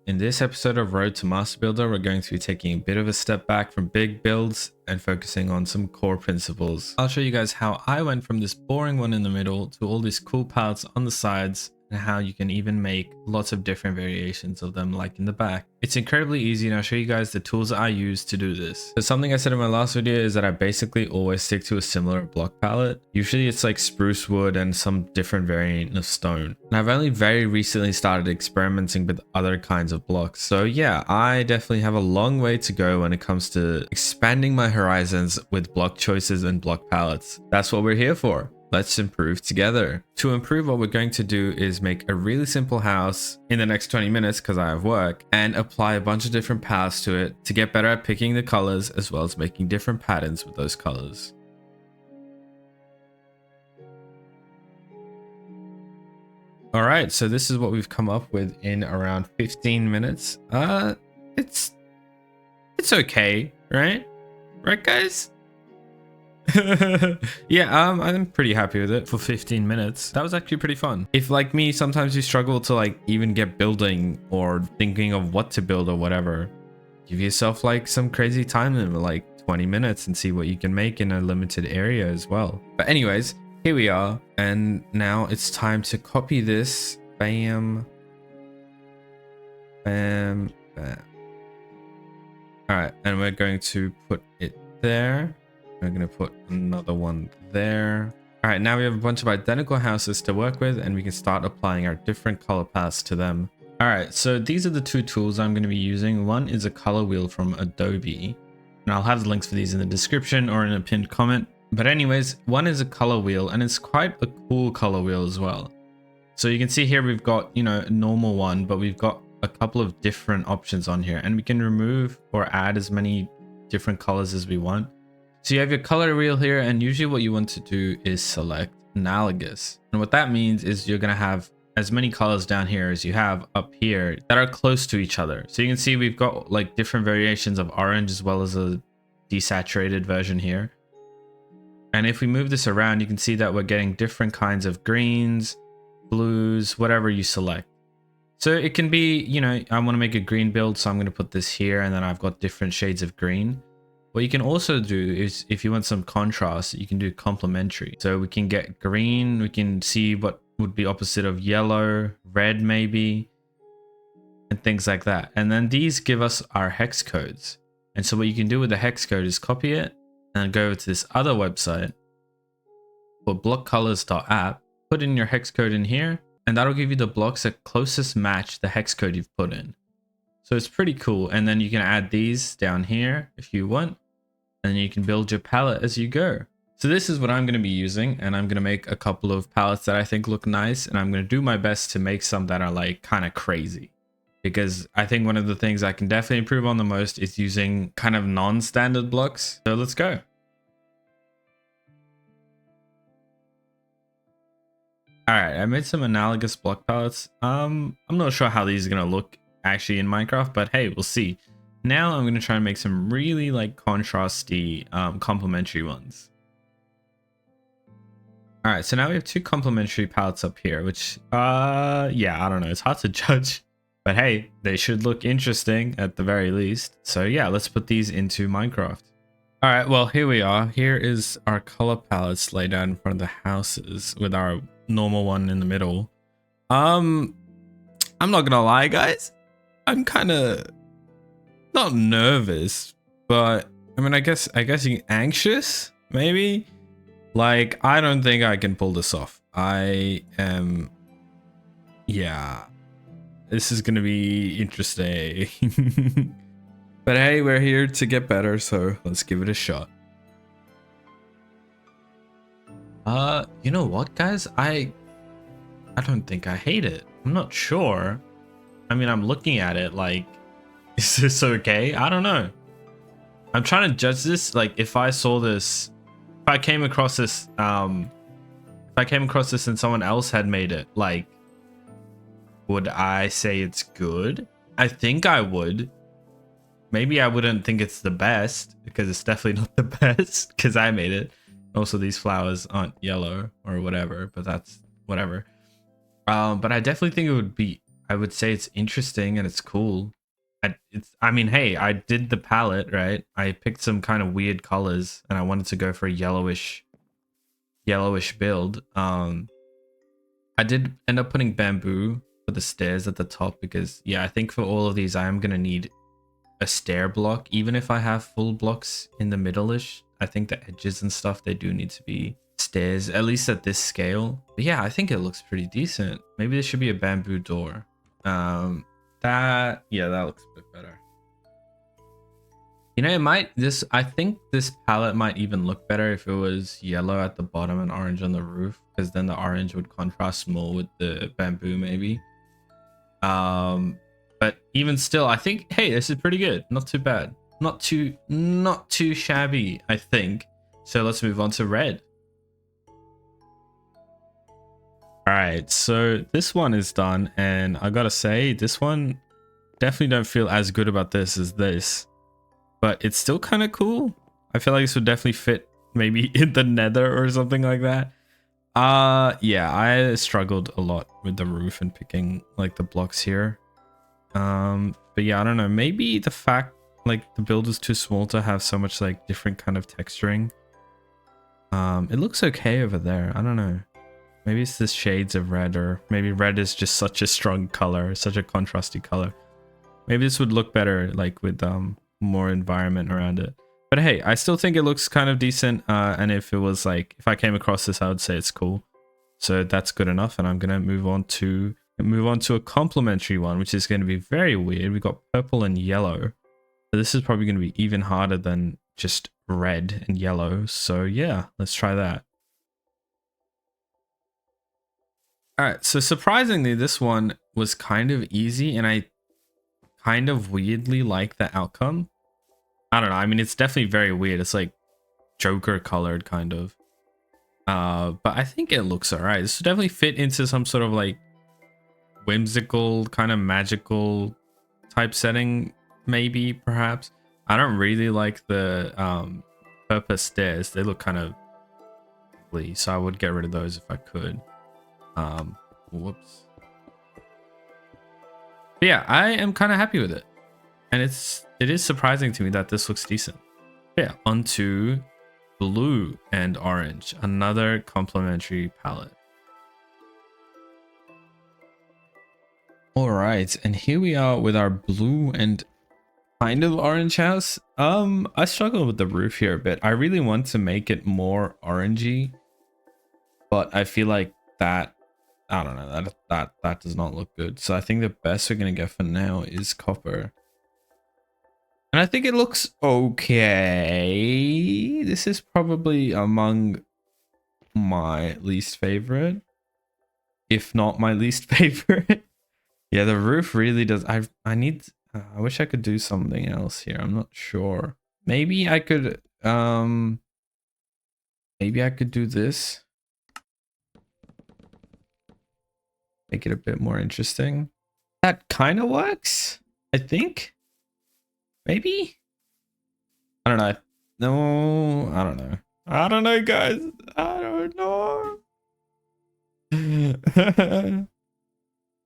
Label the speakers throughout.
Speaker 1: In this episode of Road to Master Builder, we're going to be taking a bit of a step back from big builds and focusing on some core principles. I'll show you guys how I went from this boring one in the middle to all these cool palettes on the sides, and how you can even make lots of different variations of them like in the back. It's incredibly easy, and I'll show you guys the tools that I use to do this. So something I said in my last video is that I basically always stick to a similar block palette. Usually it's like spruce wood and some different variant of stone. And I've only very recently started experimenting with other kinds of blocks. So yeah, I definitely have a long way to go when it comes to expanding my horizons with block choices and block palettes. That's what we're here for. Let's improve together. To improve, what we're going to do is make a really simple house in the next 20 minutes because I have work, and apply a bunch of different palettes to it to get better at picking the colors as well as making different patterns with those colors. All right, so this is what we've come up with in around 15 minutes. It's okay, right? Right, guys? Yeah, I'm pretty happy with it for 15 minutes. That was actually pretty fun. If like me, sometimes you struggle to like even get building or thinking of what to build or whatever, give yourself like some crazy time limit, like 20 minutes, and see what you can make in a limited area as well. But anyways, here we are, and now it's time to copy this. Bam, bam, bam. All right, and we're going to put it there. We're going to put another one there. All right, now we have a bunch of identical houses to work with, and we can start applying our different color paths to them. All right, so these are the two tools I'm going to be using. One is a color wheel from Adobe, and I'll have the links for these in the description or in a pinned comment. But anyways, one is a color wheel, and it's quite a cool color wheel as well. So you can see here we've got, you know, a normal one, but we've got a couple of different options on here, and we can remove or add as many different colors as we want. So you have your color wheel here, and usually what you want to do is select analogous. And what that means is you're going to have as many colors down here as you have up here that are close to each other. So you can see we've got like different variations of orange as well as a desaturated version here. And if we move this around, you can see that we're getting different kinds of greens, blues, whatever you select. So it can be, you know, I want to make a green build, so I'm going to put this here, and then I've got different shades of green. What you can also do is, if you want some contrast, you can do complementary. So we can get green, we can see what would be opposite of yellow, red maybe, and things like that. And then these give us our hex codes. And so what you can do with the hex code is copy it and go over to this other website called blockcolors.app, put in your hex code in here, and that'll give you the blocks that closest match the hex code you've put in. So it's pretty cool. And then you can add these down here if you want, and you can build your palette as you go. So this is what I'm going to be using, and I'm going to make a couple of palettes that I think look nice, and I'm going to do my best to make some that are like kind of crazy, because I think one of the things I can definitely improve on the most is using kind of non-standard blocks. So let's go. All right, I made some analogous block palettes. I'm not sure how these are going to look actually in Minecraft, but hey, we'll see. Now I'm going to try and make some really like contrasty complementary ones. All right, so now we have two complementary palettes up here, which yeah, I don't know, it's hard to judge, but hey, they should look interesting at the very least. So yeah, let's put these into Minecraft. All right, well, here we are. Here is our color palettes laid out in front of the houses with our normal one in the middle. I'm not gonna lie, guys, I'm kind of not nervous, but I mean, I guess you anxious, maybe. Like, I don't think I can pull this off. I am, yeah, this is gonna be interesting. But hey, we're here to get better, so let's give it a shot. You know what, guys? I don't think I hate it. I'm not sure. I mean, I'm looking at it like, is this okay? I don't know. I'm trying to judge this. Like, if I saw this, if I came across this, and someone else had made it, like, would I say it's good? I think I would. Maybe I wouldn't think it's the best, because it's definitely not the best because I made it. Also, these flowers aren't yellow or whatever, but that's whatever. But I definitely think it would be I would say it's interesting and it's cool. I mean, hey, I did the palette, right? I picked some kind of weird colors and I wanted to go for a yellowish build. I did end up putting bamboo for the stairs at the top because yeah, I think for all of these I am gonna need a stair block. Even if I have full blocks in the middle-ish, I think the edges and stuff, they do need to be stairs, at least at this scale. But yeah, I think it looks pretty decent. Maybe there should be a bamboo door. That looks a bit better. You know, I think this palette might even look better if it was yellow at the bottom and orange on the roof, because then the orange would contrast more with the bamboo maybe. But even still, I think, hey, this is pretty good. Not too bad. Not too shabby, I think. So let's move on to red. All right, so this one is done, and I gotta say, this one definitely don't feel as good about this as this, but it's still kind of cool. I feel like this would definitely fit maybe in the nether or something like that. Yeah, I struggled a lot with the roof and picking like the blocks here. But yeah, I don't know, maybe the fact like the build is too small to have so much like different kind of texturing. It looks okay over there. I don't know, maybe it's the shades of red, or maybe red is just such a strong color, such a contrasty color. Maybe this would look better like with more environment around it. But hey, I still think it looks kind of decent, and if it was like, if I came across this, I would say it's cool. So that's good enough, and I'm gonna move on to a complementary one, which is going to be very weird. We got purple and yellow. So this is probably going to be even harder than just red and yellow. So yeah, let's try that. All right, so surprisingly, this one was kind of easy, and I kind of weirdly like the outcome. I don't know. I mean, it's definitely very weird. It's like Joker colored kind of. But I think it looks all right. This would definitely fit into some sort of like whimsical kind of magical type setting, maybe, perhaps. I don't really like the purpose stairs. They look kind of ugly, so I would get rid of those if I could. Whoops. But yeah, I am kind of happy with it, and it is surprising to me that this looks decent. But yeah, onto blue and orange, another complementary palette. All right, and here we are with our blue and kind of orange house. I struggle with the roof here a bit. I really want to make it more orangey, but I feel like that, I don't know, that does not look good. So I think the best we're gonna get for now is copper. And I think it looks okay. This is probably among my least favorite, if not my least favorite. Yeah, the roof really does. I wish I could do something else here. I'm not sure. Maybe I could do this. Make it a bit more interesting. That kind of works, I think. Maybe? I don't know. No, I don't know. I don't know, guys. I don't know.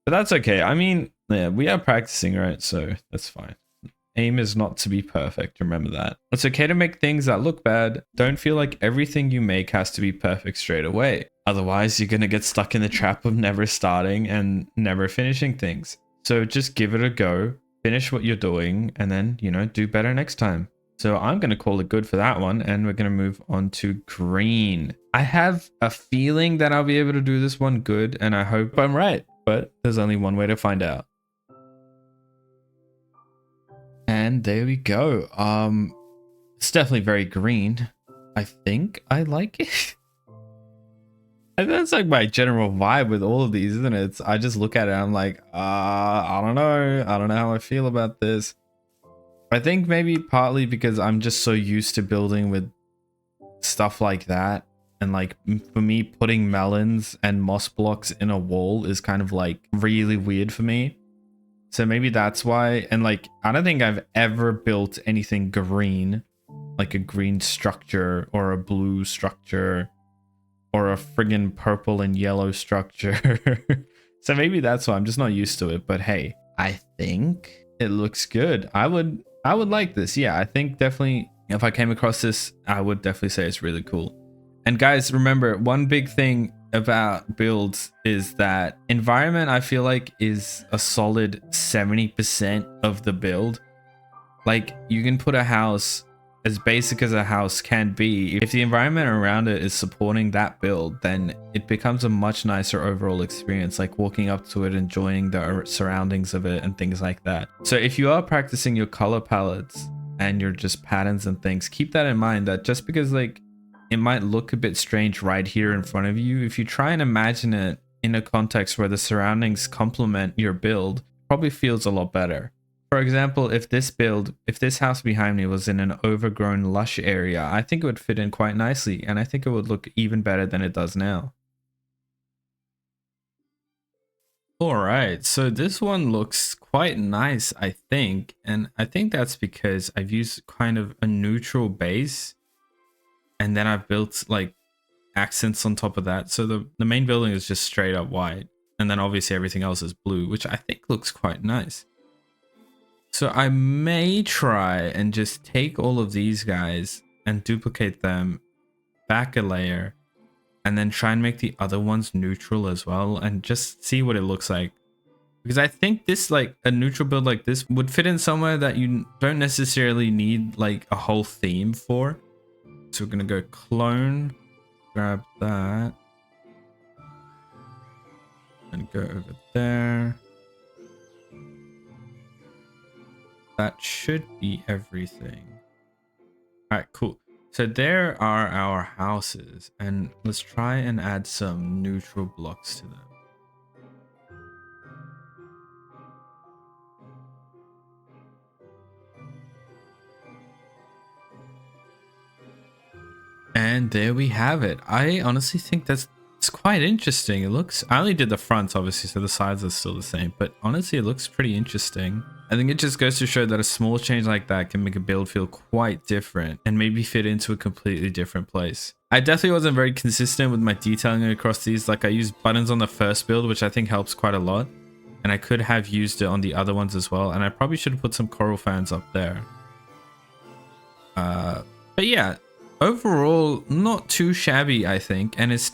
Speaker 1: But that's okay. I mean, yeah, we are practicing, right? So that's fine. Aim is not to be perfect. Remember that. It's okay to make things that look bad. Don't feel like everything you make has to be perfect straight away. Otherwise, you're going to get stuck in the trap of never starting and never finishing things. So just give it a go. Finish what you're doing, and then, you know, do better next time. So I'm going to call it good for that one, and we're going to move on to green. I have a feeling that I'll be able to do this one good, and I hope I'm right, but there's only one way to find out. And there we go. It's definitely very green. I think I like it. And that's like my general vibe with all of these, isn't it? I just look at it and I'm like, I don't know. I don't know how I feel about this. I think maybe partly because I'm just so used to building with stuff like that. And like for me, putting melons and moss blocks in a wall is kind of like really weird for me. So maybe that's why. And like, I don't think I've ever built anything green, like a green structure or a blue structure, or a friggin' purple and yellow structure. So maybe that's why I'm just not used to it. But hey, I think it looks good. I would like this. Yeah, I think definitely if I came across this, I would definitely say it's really cool. And guys, remember, one big thing about builds is that environment, I feel like, is a solid 70% of the build. Like, you can put a house as basic as a house can be. If the environment around it is supporting that build, then it becomes a much nicer overall experience, like walking up to it, enjoying the surroundings of it and things like that. So if you are practicing your color palettes and your just patterns and things, keep that in mind, that just because like it might look a bit strange right here in front of you, if you try and imagine it in a context where the surroundings complement your build, probably feels a lot better. For example, if this house behind me was in an overgrown lush area, I think it would fit in quite nicely, and I think it would look even better than it does now. All right, so this one looks quite nice, I think, and I think that's because I've used kind of a neutral base, and then I've built like accents on top of that. So the main building is just straight up white, and then obviously everything else is blue, which I think looks quite nice. So I may try and just take all of these guys and duplicate them back a layer, and then try and make the other ones neutral as well, and just see what it looks like. Because I think this, like a neutral build like this, would fit in somewhere that you don't necessarily need like a whole theme for. So we're gonna go clone, grab that, and go over there. That should be everything. All right, cool. So there are our houses, and let's try and add some neutral blocks to them. And there we have it. I honestly think it's quite interesting. It looks, I only did the fronts obviously, so the sides are still the same, but honestly it looks pretty interesting. I think it just goes to show that a small change like that can make a build feel quite different and maybe fit into a completely different place. I definitely wasn't very consistent with my detailing across these. Like I used buttons on the first build, which I think helps quite a lot, and I could have used it on the other ones as well, and I probably should have put some coral fans up there. But yeah, overall not too shabby, I think, and it's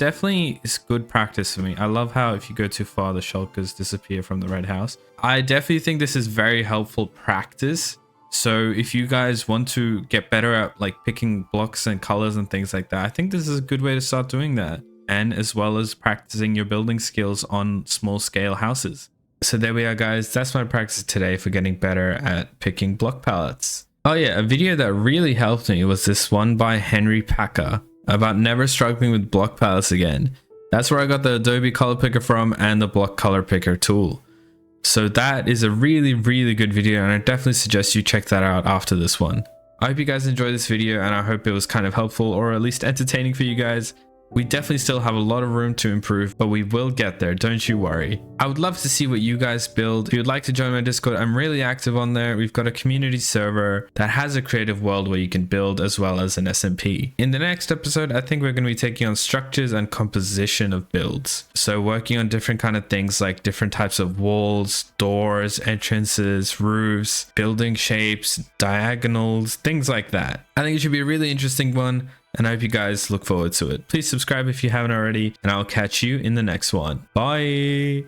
Speaker 1: good practice for me. I love how if you go too far the shulkers disappear from the red house. I definitely think this is very helpful practice. So if you guys want to get better at like picking blocks and colors and things like that, I think this is a good way to start doing that, and as well as practicing your building skills on small scale houses. So there we are, guys. That's my practice today for getting better at picking block palettes. Oh yeah, a video that really helped me was this one by Henry Packer about never struggling with block palettes again. That's where I got the Adobe Color Picker from, and the Block Color Picker tool. So that is a really, really good video, and I definitely suggest you check that out after this one. I hope you guys enjoyed this video, and I hope it was kind of helpful or at least entertaining for you guys. We definitely still have a lot of room to improve, but we will get there, don't you worry. I would love to see what you guys build. If you'd like to join my Discord, I'm really active on there. We've got a community server that has a creative world where you can build as well as an SMP. In the next episode, I think we're going to be taking on structures and composition of builds. So working on different kind of things like different types of walls, doors, entrances, roofs, building shapes, diagonals, things like that. I think it should be a really interesting one, and I hope you guys look forward to it. Please subscribe if you haven't already, and I'll catch you in the next one. Bye!